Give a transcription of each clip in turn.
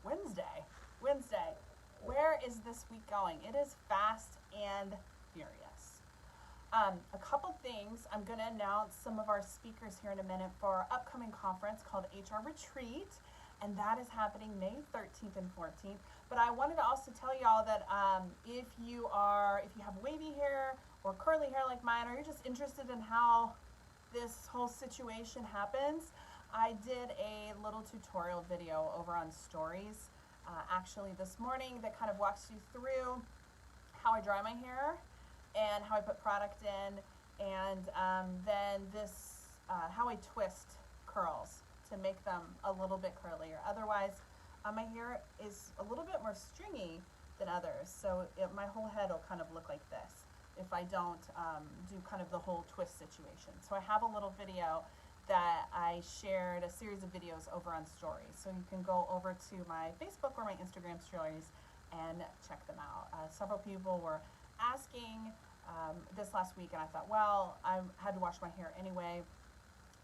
Wednesday. Where is this week going? It is fast and furious. A couple things. I'm going to announce some of our speakers here in a minute for our upcoming conference called HRetreat, and that is happening May 13th and 14th. But I wanted to also tell y'all that if you have wavy hair or curly hair like mine, or you're just interested in how this whole situation happens, I did a little tutorial video over on Stories actually this morning that kind of walks you through how I dry my hair and how I put product in, and then this how I twist curls to make them a little bit curlier. Otherwise, my hair is a little bit more stringy than others, so my whole head will kind of look like this if I don't do kind of the whole twist situation. So I have a little video that I shared, a series of videos over on Stories. So you can go over to my Facebook or my Instagram Stories and check them out. Several people were asking this last week, and I thought, well, I had to wash my hair anyway.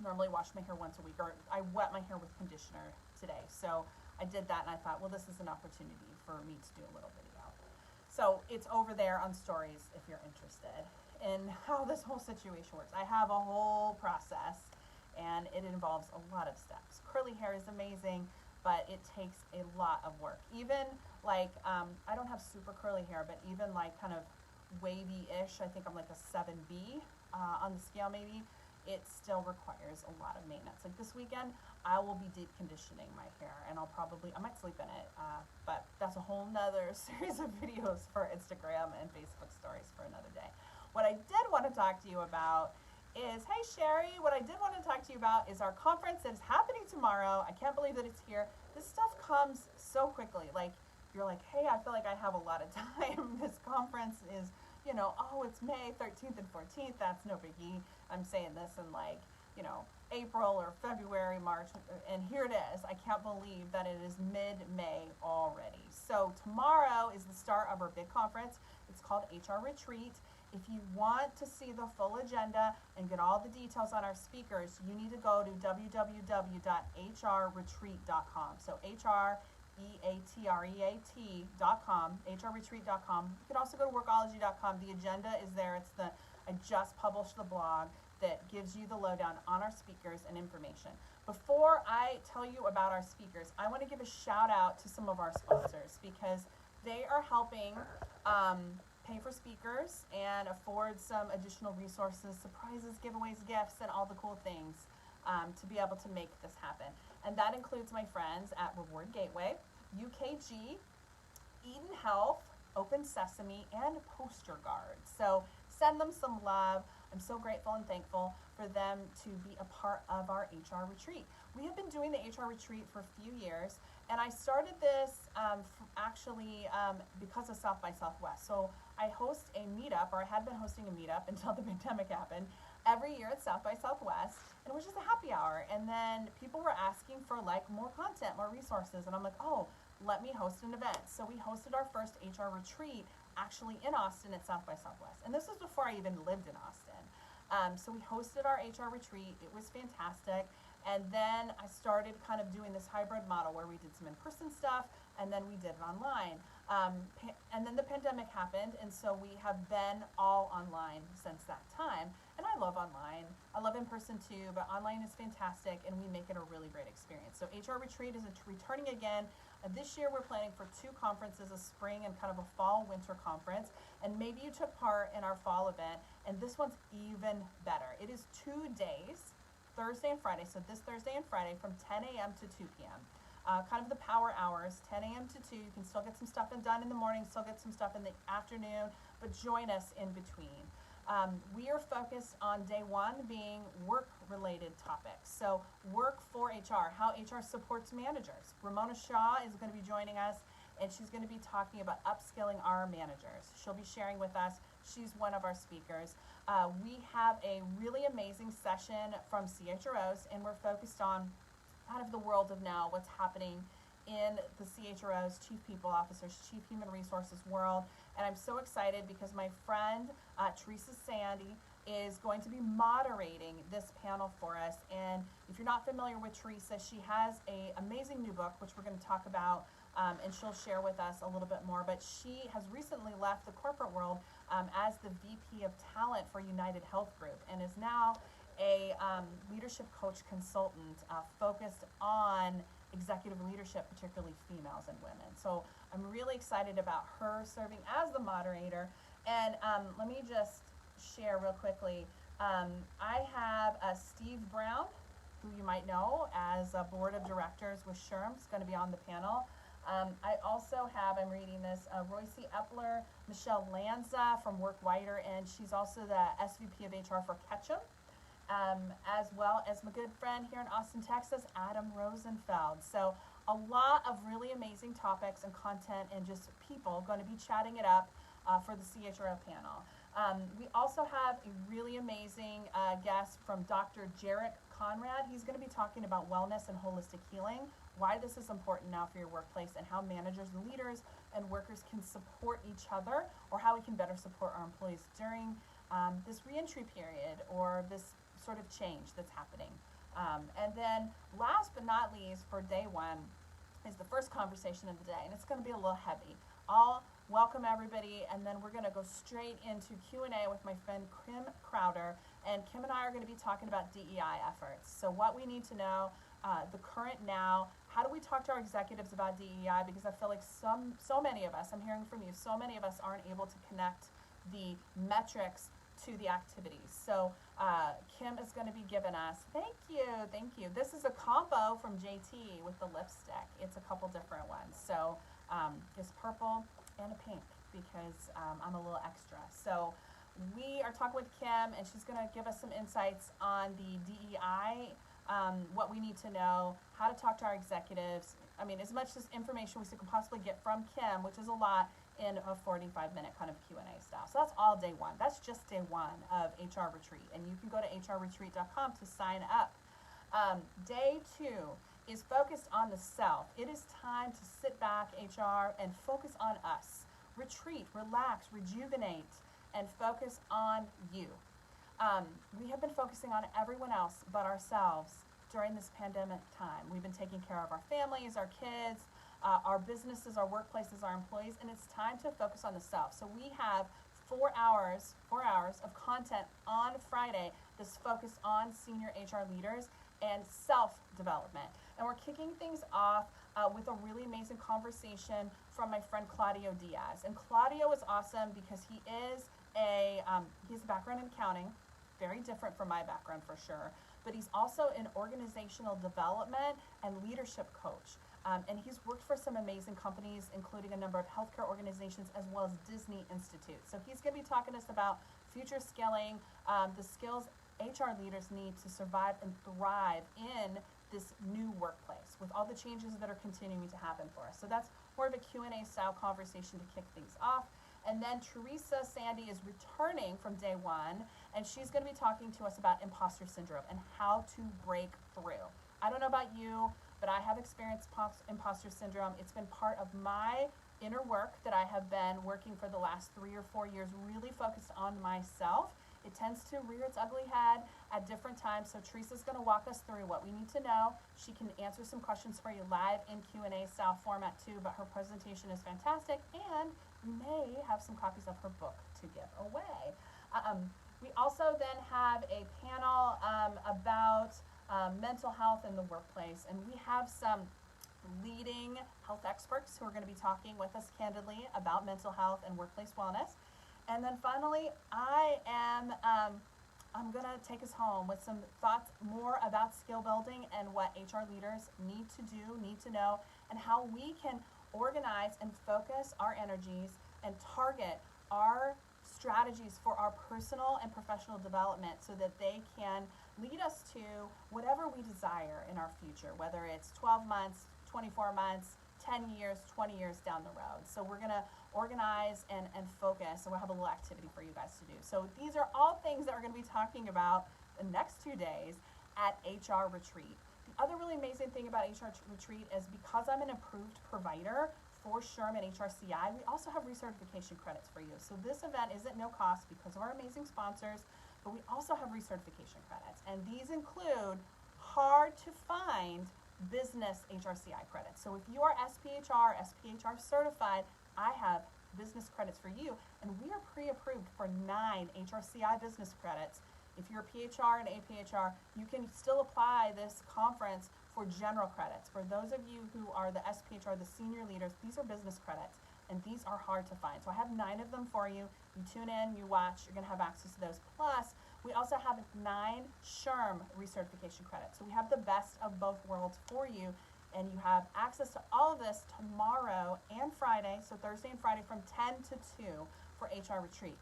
Normally wash my hair once a week, or I wet my hair with conditioner today. So I did that, and I thought, well, this is an opportunity for me to do a little video. So it's over there on Stories if you're interested in how this whole situation works. I have a whole process, and it involves a lot of steps. Curly hair is amazing, but it takes a lot of work. Even like, I don't have super curly hair, but even like kind of wavy-ish, I think I'm like a 7B on the scale maybe, it still requires a lot of maintenance. Like this weekend, I will be deep conditioning my hair, and I might sleep in it, but that's a whole nother series of videos for Instagram and Facebook Stories for another day. What I did want to talk to you about is, hey Sherry, what I did want to talk to you about is our conference that is happening tomorrow. I can't believe that it's here. This stuff comes so quickly. Like, you're like, hey, I feel like I have a lot of time. This conference is, you know, oh, it's May 13th and 14th. That's no biggie. I'm saying this in like, you know, April or February, March, and here it is. I can't believe that it is mid-May already. So tomorrow is the start of our big conference. It's called HRetreat. If you want to see the full agenda and get all the details on our speakers, you need to go to www.HRetreat.com. So HRetreat.com, HRetreat.com. You can also go to Workology.com. The agenda is there. I just published the blog that gives you the lowdown on our speakers and information. Before I tell you about our speakers, I want to give a shout out to some of our sponsors because they are helping pay for speakers and afford some additional resources, surprises, giveaways, gifts, and all the cool things to be able to make this happen. And that includes my friends at Reward Gateway, UKG, Eden Health, Open Sesame, and Poster Guard. So send them some love. I'm so grateful and thankful for them to be a part of our HRetreat. We have been doing the HRetreat for a few years, and I started this actually because of South by Southwest. So I host a meetup, or I had been hosting a meetup until the pandemic happened, every year at South by Southwest, and it was just a happy hour. And then people were asking for like more content, more resources, and I'm like, oh, let me host an event. So we hosted our first HRetreat actually in Austin at South by Southwest. And this was before I even lived in Austin. So we hosted our HRetreat. It was fantastic. And then I started kind of doing this hybrid model where we did some in-person stuff and then we did it online. And then the pandemic happened, and so we have been all online since that time. And I love online. I love in-person too, but online is fantastic, and we make it a really great experience. So HRetreat is returning again. This year we're planning for 2 conferences, a spring and kind of a fall-winter conference. And maybe you took part in our fall event, and this one's even better. It is 2 days, Thursday and Friday, so this Thursday and Friday from 10 a.m. to 2 p.m. Kind of the power hours, 10 a.m. to 2. You can still get some stuff done in the morning, still get some stuff in the afternoon, but join us in between. We are focused on day 1 being work-related topics. So work for HR, how HR supports managers. Ramona Shaw is going to be joining us, and she's going to be talking about upskilling our managers. She'll be sharing with us. She's one of our speakers. We have a really amazing session from CHROs, and we're focused on kind of the world of now, what's happening in the CHROs, Chief People Officers, Chief Human Resources world. And I'm so excited because my friend Teresa Sandy is going to be moderating this panel for us. And if you're not familiar with Teresa, she has an amazing new book, which we're going to talk about, and she'll share with us a little bit more. But she has recently left the corporate world as the VP of Talent for United Health Group, and is now a leadership coach consultant focused on executive leadership, particularly females and women. So I'm really excited about her serving as the moderator. And let me just share real quickly. I have Steve Brown, who you might know as a board of directors with SHRM, is going to be on the panel. I also have, I'm reading this, Royce Epler, Michelle Lanza from WorkWriter, and she's also the SVP of HR for Ketchum, as well as my good friend here in Austin, Texas, Adam Rosenfeld. So a lot of really amazing topics and content and just people going to be chatting it up for the CHRO panel. We also have a really amazing guest from Dr. Jarek Conrad. He's going to be talking about wellness and holistic healing, why this is important now for your workplace, and how managers, leaders, and workers can support each other, or how we can better support our employees during this reentry period or this sort of change that's happening. And then last but not least, for day one, is the first conversation of the day, and it's going to be a little heavy. I'll welcome everybody, and then we're going to go straight into Q&A with my friend Kim Crowder, and Kim and I are going to be talking about DEI efforts. So what we need to know, the current now, how do we talk to our executives about DEI, because I feel like so many of us, I'm hearing from you, so many of us aren't able to connect the metrics to the activities. So Kim is going to be giving us, thank you. This is a combo from JT with the lipstick. It's a couple different ones. So it's purple and a pink because I'm a little extra. So we are talking with Kim, and she's going to give us some insights on the DEI, what we need to know, how to talk to our executives. I mean, as much as information we can possibly get from Kim, which is a lot, in a 45-minute kind of Q&A style. So that's all day one. That's just day one of HR Retreat, and you can go to HRetreat.com to sign up. Day two is focused on the self. It is time to sit back, HR, and focus on us. Retreat, relax, rejuvenate, and focus on you. We have been focusing on everyone else but ourselves during this pandemic time. We've been taking care of our families, our kids, our businesses, our workplaces, our employees, and it's time to focus on the self. So we have 4 hours of content on Friday that's focused on senior HR leaders and self-development. And we're kicking things off with a really amazing conversation from my friend Claudio Diaz. And Claudio is awesome because he has a background in accounting, very different from my background for sure, but he's also an organizational development and leadership coach. And he's worked for some amazing companies, including a number of healthcare organizations, as well as Disney Institute. So he's going to be talking to us about future skilling, the skills HR leaders need to survive and thrive in this new workplace with all the changes that are continuing to happen for us. So that's more of a Q&A style conversation to kick things off. And then Teresa Sandy is returning from day one, and she's going to be talking to us about imposter syndrome and how to break through. I don't know about you, but I have experienced imposter syndrome. It's been part of my inner work that I have been working for the last 3 or 4 years, really focused on myself. It tends to rear its ugly head at different times, so Teresa's going to walk us through what we need to know. She can answer some questions for you live in Q&A style format too, but her presentation is fantastic, and we may have some copies of her book to give away. We also then have a panel about mental health in the workplace, and we have some leading health experts who are going to be talking with us candidly about mental health and workplace wellness. And then finally, I'm going to take us home with some thoughts more about skill building and what HR leaders need to do, need to know, and how we can organize and focus our energies and target our strategies for our personal and professional development so that they can lead us to whatever we desire in our future, whether it's 12 months, 24 months, 10 years, 20 years down the road. So we're going to organize and focus, and we'll have a little activity for you guys to do. So these are all things that we're going to be talking about the next 2 days at HR Retreat. The other really amazing thing about HR Retreat is because I'm an approved provider for SHRM and HRCI, we also have recertification credits for you. So this event is at no cost because of our amazing sponsors, but we also have recertification credits, and these include hard to find business HRCI credits. So if you are SPHR certified, I have business credits for you, and we are pre-approved for 9 HRCI business credits. If you're a PHR and APHR, you can still apply this conference for general credits. For those of you who are the SPHR, the senior leaders, these are business credits, and these are hard to find. So I have 9 of them for you. You tune in, you watch, you're gonna have access to those. Plus, we also have 9 SHRM recertification credits. So we have the best of both worlds for you, and you have access to all of this tomorrow and Friday, so Thursday and Friday from 10 to 2 for HRetreat.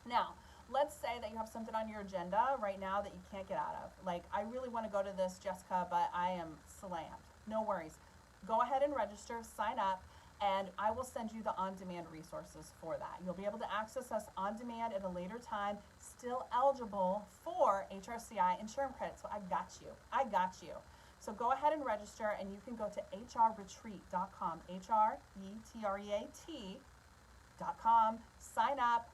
Now, let's say that you have something on your agenda right now that you can't get out of. Like, I really want to go to this, Jessica, but I am slammed. No worries. Go ahead and register, sign up, and I will send you the on-demand resources for that. You'll be able to access us on demand at a later time, still eligible for HRCI and SHRM credits. So I got you. I got you. So go ahead and register, and you can go to HRetreat.com, HRetreat.com, sign up.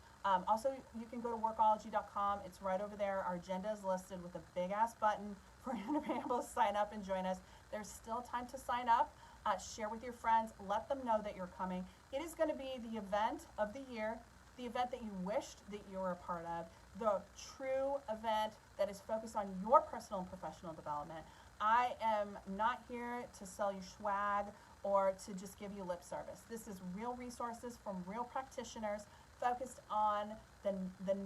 Also, you can go to workology.com. It's right over there. Our agenda is listed with a big-ass button for you to be able to sign up and join us. There's still time to sign up. Share with your friends. Let them know that you're coming. It is going to be the event of the year, the event that you wished that you were a part of, the true event that is focused on your personal and professional development. I am not here to sell you swag or to just give you lip service. This is real resources from real practitioners focused on the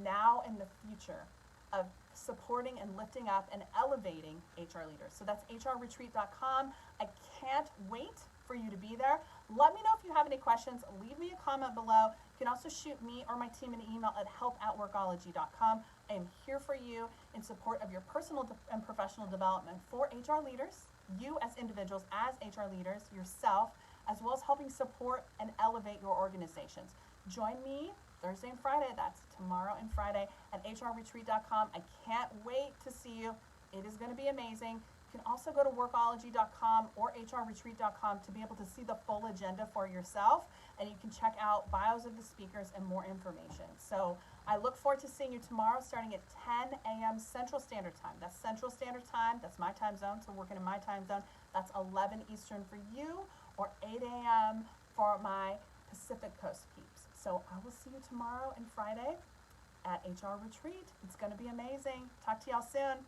now and the future of supporting and lifting up and elevating HR leaders. So that's HRetreat.com. I can't wait for you to be there. Let me know if you have any questions. Leave me a comment below. You can also shoot me or my team an email at help@workology.com. I am here for you in support of your personal and professional development for HR leaders, you as individuals, as HR leaders, yourself, as well as helping support and elevate your organizations. Join me Thursday and Friday, that's tomorrow and Friday, at HRetreat.com. I can't wait to see you. It is going to be amazing. You can also go to workology.com or HRetreat.com to be able to see the full agenda for yourself, and you can check out bios of the speakers and more information. So I look forward to seeing you tomorrow starting at 10 a.m. Central Standard Time. That's Central Standard Time. That's my time zone, so working in my time zone. That's 11 Eastern for you, or 8 a.m. for my Pacific Coast peeps. So I will see you tomorrow and Friday at HRetreat. It's going to be amazing. Talk to y'all soon.